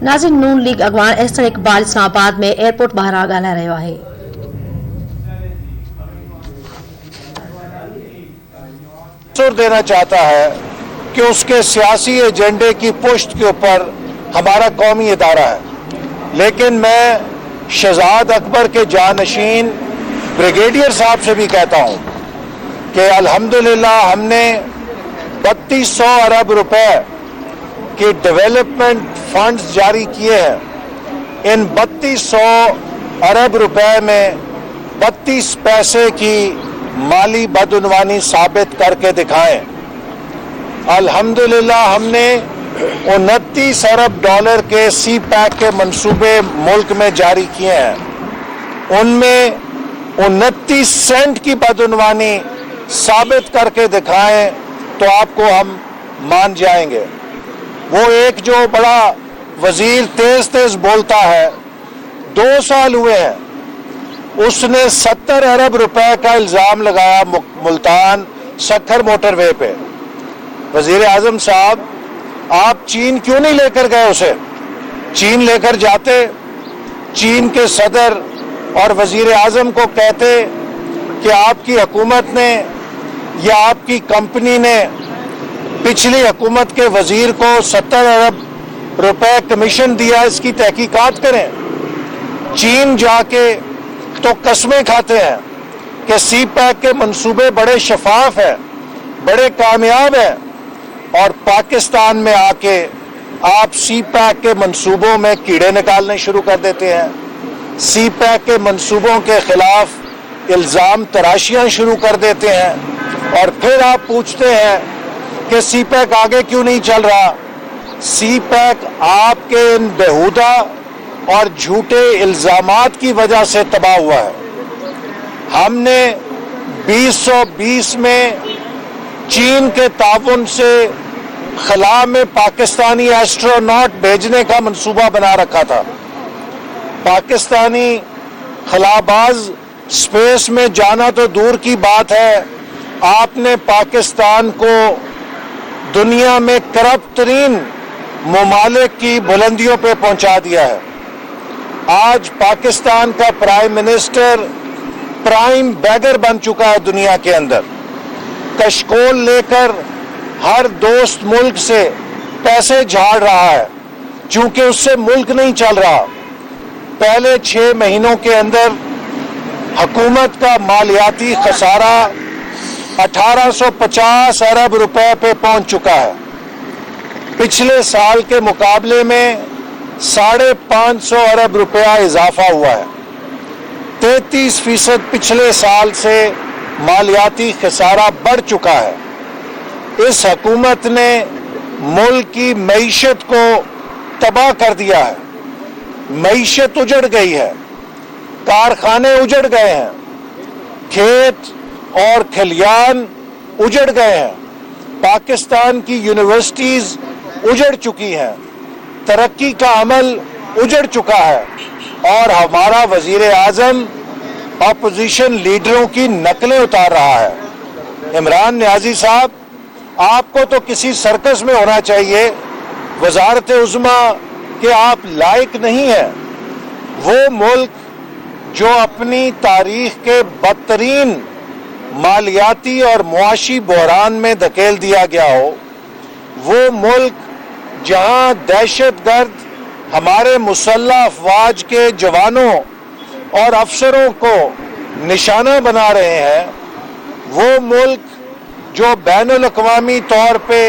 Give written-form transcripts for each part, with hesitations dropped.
नाज़रीन, नून लीग अगवान एहसन इकबाल इस्लामाबाद में एयरपोर्ट बहिरां ॻाल्हाए रहियो आहे। देना चाहता है कि उसके सियासी एजेंडे की पुष्ट के ऊपर हमारा कौमी इदारा है, लेकिन मैं शहजाद अकबर के जानशीन ब्रिगेडियर साहब से भी कहता हूं कि अल्हम्दुलिल्लाह हमने 3200 अरब रुपए के डेवलपमेंट फंड्स जारी किए हैं। इन 3200 अरब रुपए में 32 पैसे की माली बदउनवानी साबित करके दिखाएं। अल्हम्दुलिल्लाह हमने 29 अरब डॉलर के सी पैक के मंसूबे मुल्क में जारी किए हैं। उनमें 29 सेंट की बदउनवानी साबित करके दिखाएं तो आपको हम मान जाएंगे। वो एक जो बड़ा वजीर तेज बोलता है, 2 साल हुए हैं, उसने 70 अरब रुपए का इल्जाम लगाया मुल्तान सक्खर मोटरवे पे। वजीर आजम साहब, आप चीन क्यों नहीं लेकर गए उसे? चीन लेकर जाते, चीन के सदर और वजीर आजम को कहते कि आपकी हुकूमत ने या आपकी कंपनी ने पिछली हुकूमत के वजीर को 70 अरब रुपए कमीशन दिया, इसकी तहकीकात करें। चीन जाके तो कस्में खाते हैं कि सी पैक के मंसूबे बड़े शफाफ हैं, बड़े कामयाब हैं, और पाकिस्तान में आके आप सी पैक के मंसूबों में कीड़े निकालने शुरू कर देते हैं। सी पैक के मंसूबों के खिलाफ इल्ज़ाम तराशियां शुरू कर देते हैं, और फिर आप पूछते हैं कि सी पैक आगे क्यों नहीं चल रहा। सी पैक आपके इन बेहुदा और झूठे इल्जामात की वजह से तबाह हुआ है। हमने 2020 में चीन के ताउन से खला में पाकिस्तानी एस्ट्रोनॉट भेजने का मंसूबा बना रखा था। पाकिस्तानी खलाबाज स्पेस में जाना तो दूर की बात है, आपने पाकिस्तान को दुनिया में करप्ट तरीन ममालिक की बुलंदियों पे पहुंचा दिया है। आज पाकिस्तान का प्राइम मिनिस्टर प्राइम बैगर बन चुका है दुनिया के अंदर। कशकोल लेकर हर दोस्त मुल्क से पैसे झाड़ रहा है, चूंकि उससे मुल्क नहीं चल रहा। पहले 6 महीनों के अंदर हुकूमत का मालियाती खसारा 1850 अरब रुपए पे पहुंच चुका है। पिछले साल के मुकाबले में 550 अरब रुपया इजाफा हुआ है। 33% पिछले साल से मालियाती खसारा बढ़ चुका है। इस हुकूमत ने मुल्क की मईशत को तबाह कर दिया है। मईशत उजड़ गई है, कारखाने उजड़ गए हैं, खेत और खलियान उजड़ गए हैं, पाकिस्तान की यूनिवर्सिटीज उजड़ चुकी हैं, तरक्की का अमल उजड़ चुका है, और हमारा वजीर आजम अपोजिशन लीडरों की नकलें उतार रहा है। इमरान नियाजी साहब, आपको तो किसी सर्कस में होना चाहिए। वजारत उज़्मा के आप लायक नहीं है। वो मुल्क जो अपनी तारीख के बदतरीन मालियाती और मुआशी बहरान में धकेल दिया गया हो, वो मुल्क जहां दहशतगर्द हमारे मुसल्लह अफवाज के जवानों और अफसरों को निशाना बना रहे हैं, वो मुल्क जो बैनुल अक़वामी तौर पे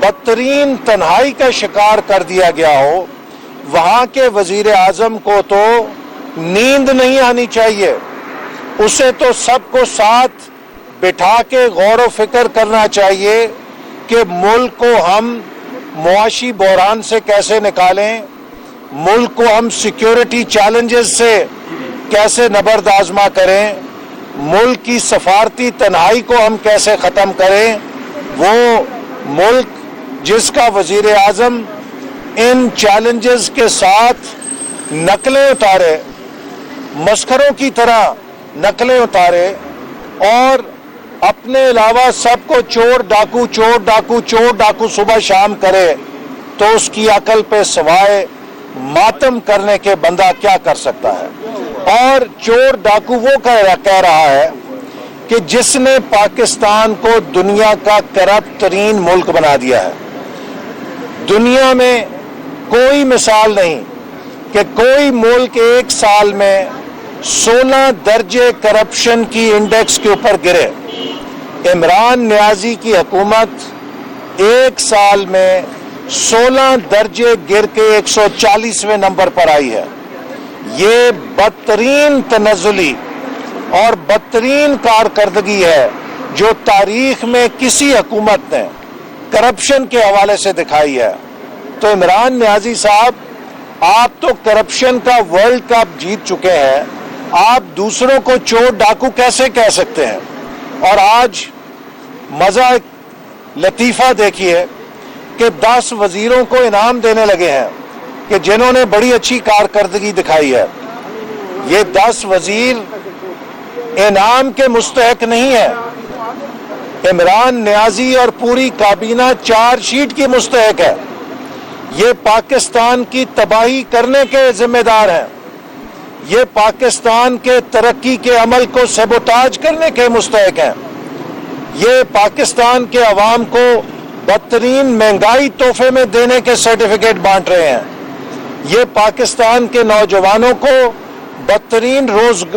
बदतरीन तन्हाई का शिकार कर दिया गया हो, वहाँ के वजीर आज़म को तो नींद नहीं आनी चाहिए। उसे तो सबको साथ बिठा के गौर व फिक्र करना चाहिए कि मुल्क को हम मुआशी बहरान से कैसे निकालें, मुल्क को हम सिक्योरिटी चैलेंजेस से कैसे नबर्द आजमा करें, मुल्क की सफारती तन्हाई को हम कैसे ख़त्म करें। वो मुल्क जिसका वजीर आज़म इन चैलेंजेस के साथ नकलें उतारे, मस्खरों की तरह नकलें उतारे, और अपने अलावा सबको चोर डाकू सुबह शाम करे, तो उसकी अकल पे सवाए मातम करने के बंदा क्या कर सकता है। और चोर डाकू वो कह रहा है कि जिसने पाकिस्तान को दुनिया का करप्ट तरीन मुल्क बना दिया है। दुनिया में कोई मिसाल नहीं कि कोई मुल्क एक साल में 16 दर्जे करप्शन की इंडेक्स के ऊपर गिरे। इमरान नियाजी की हुकूमत एक साल में 16 दर्जे गिर के 140वें नंबर पर आई है। ये बदतरीन तनज़्ज़ुली और बदतरीन कारकर्दगी है जो तारीख में किसी हुकूमत ने करप्शन के हवाले से दिखाई है। तो इमरान नियाजी साहब, आप तो करप्शन का वर्ल्ड कप जीत चुके हैं, आप दूसरों को चोर डाकू कैसे कह सकते हैं। और आज मजा एक लतीफ़ा देखिए कि 10 वजीरों को इनाम देने लगे हैं कि जिन्होंने बड़ी अच्छी कारकर्दगी दिखाई है। ये 10 वजीर इनाम के मुस्तहक नहीं है। इमरान नियाजी और पूरी काबीना चार्जशीट की मुस्तहक है। ये पाकिस्तान की तबाही करने के जिम्मेदार हैं। ये पाकिस्तान के तरक्की के अमल को सबोताज करने के मुस्तहक हैं। ये पाकिस्तान के अवाम को बदतरीन महंगाई तोहफे में देने के सर्टिफिकेट बांट रहे हैं। ये पाकिस्तान के नौजवानों को बदतरीन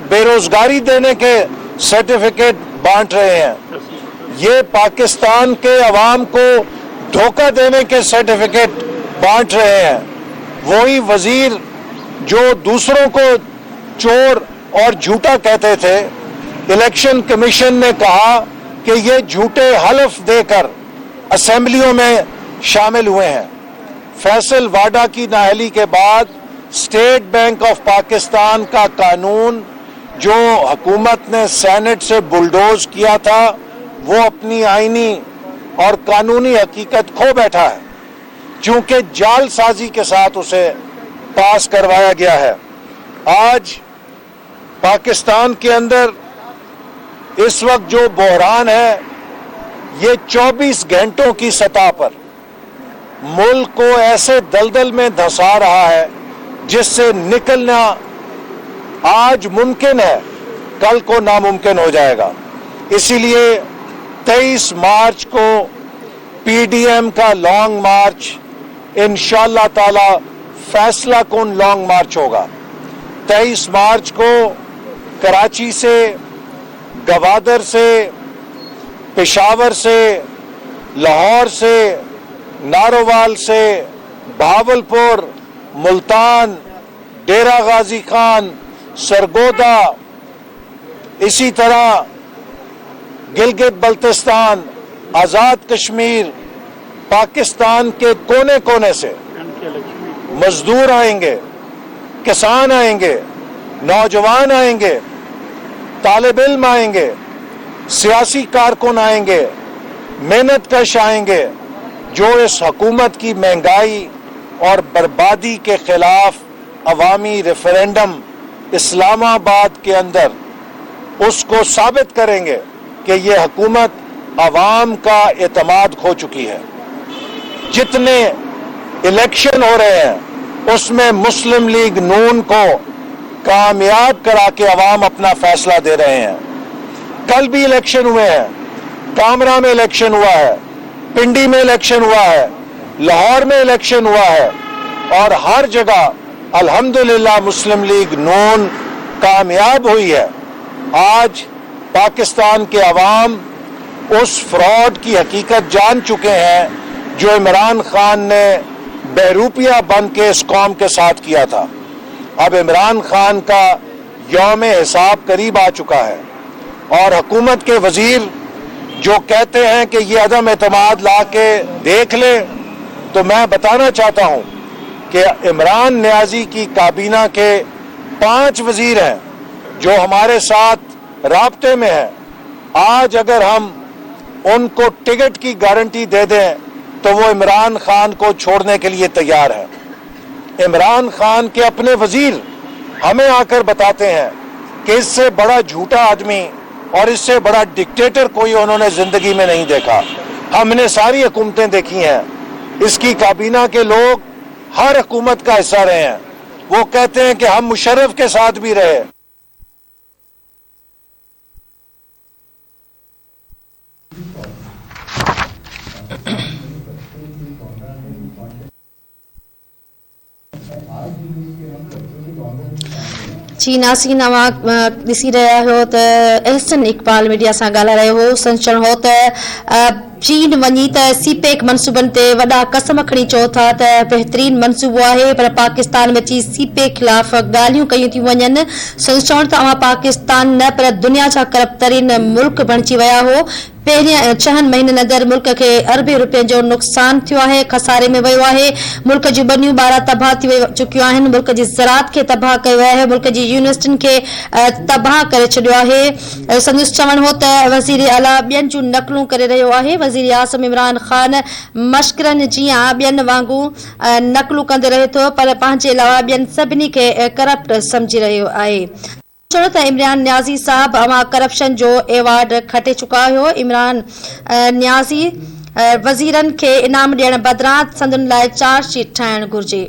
बेरोजगारी देने के सर्टिफिकेट बांट रहे हैं। ये पाकिस्तान के अवाम को धोखा देने के सर्टिफिकेट बांट रहे हैं। वही वजीर जो दूसरों को चोर और झूठा कहते थे, इलेक्शन कमीशन ने कहा कि ये झूठे हलफ देकर असेंबलियों में शामिल हुए हैं। फैसल वाडा की नाअहली के बाद स्टेट बैंक ऑफ पाकिस्तान का कानून जो हुकूमत ने सेनेट से बुलडोज किया था, वो अपनी आईनी और कानूनी हकीकत खो बैठा है, क्योंकि जालसाजी के साथ उसे पास करवाया गया है। आज पाकिस्तान के अंदर इस वक्त जो बहरान है, ये 24 घंटों की सतह पर मुल्क को ऐसे दलदल में धंसा रहा है जिससे निकलना आज मुमकिन है, कल को नामुमकिन हो जाएगा। इसीलिए 23 मार्च को पीडीएम का लॉन्ग मार्च इंशाअल्लाह ताला फैसला कुन लॉन्ग मार्च होगा। 23 मार्च को कराची से, गवादर से, पेशावर से, लाहौर से, नारोवाल से, भावलपुर, मुल्तान, डेरा गाजी खान, सरगोदा, इसी तरह गिलगित बल्तिस्तान, आज़ाद कश्मीर, पाकिस्तान के कोने कोने से मजदूर आएंगे, किसान आएंगे, नौजवान आएंगे, तालिब इल्म आएंगे, सियासी कारकुन आएंगे, मेहनत कश आएंगे, जो इस हुकूमत की महंगाई और बर्बादी के खिलाफ अवामी रेफरेंडम इस्लामाबाद के अंदर उसको साबित करेंगे कि ये हुकूमत अवाम का एतमाद खो चुकी है। जितने इलेक्शन हो रहे हैं उसमें मुस्लिम लीग नून को कामयाब करा के अवाम अपना फैसला दे रहे हैं। कल भी इलेक्शन हुए हैं, कामरा में इलेक्शन हुआ है, पिंडी में इलेक्शन हुआ है, लाहौर में इलेक्शन हुआ है, और हर जगह अल्हम्दुलिल्लाह मुस्लिम लीग नून कामयाब हुई है। आज पाकिस्तान के अवाम उस फ्रॉड की हकीकत जान चुके हैं जो इमरान खान ने बहरूपिया बन के इस कौम के साथ किया था। अब इमरान खान का यौम हिसाब करीब आ चुका है, और हुकूमत के वजीर जो कहते हैं कि ये अदम एतमाद ला के देख ले, तो मैं बताना चाहता हूँ कि इमरान नियाजी की काबीना के 5 वजीर हैं जो हमारे साथ राब्ते में हैं। आज अगर हम उनको टिकट की गारंटी दे दें तो वो इमरान खान को छोड़ने के लिए तैयार हैं। इमरान खान के अपने वजीर हमें आकर बताते हैं कि इससे बड़ा झूठा आदमी और इससे बड़ा डिक्टेटर कोई उन्होंने जिंदगी में नहीं देखा। हमने सारी हुकूमतें देखी हैं, इसकी काबीना के लोग हर हुकूमत का हिस्सा रहे हैं। वो कहते हैं कि हम मुशर्रफ के साथ भी रहे। जी नासिन अवां ॾिसी रहिया आहियो त अहसन इक़बाल मीडिया सां ॻाल्हाए रहियो हो। संचण हो त चीन वञी त सीपेक मनसूबनि ते वॾा कसम खणी चओ था त बहितरीन मनसूबो आहे, पर पाकिस्तान में अची सीपेक ख़िलाफ़ ॻाल्हियूं कयूं थियूं वञनि। संचण त अवां पाकिस्तान न पर दुनिया जा करप्ट तरीन मुल्क बणिजी विया हो। पहिरियां 6 महीननि अंदरि मुल्क खे अरबे रुपयनि जो नुक़सान थियो आहे, खसारे में वियो आहे। मुल्क जूं बनियूं 12 तबाह थी चुकियूं आहिनि। मुल्क जी ज़राअत खे तबाह कयो आहे। मुल्क जी यूनिवर्सिटियुनि खे तबाह करे छॾियो आहे। संदसि चवणु हो त वज़ीर आला ॿियनि जूं नक़लूं करे रहियो आहे। वज़ीर आज़म इमरान ख़ान मश्करनि जीअं ॿियनि वांगुरु नक़लूं कंदे रहे थो, पर पंहिंजे अलावा ॿियनि सभिनी खे करप्ट सम्झी रहियो आहे। छो त इमरान न्याज़ी साहब अवां करप्शन जो एवॉर्ड खटे चुका हो। इमरान न्याज़ी वज़ीरनि खे इनाम ॾियण बदिरां संदनि लाइ चार्ज शीट ठाहिणु घुर्जे।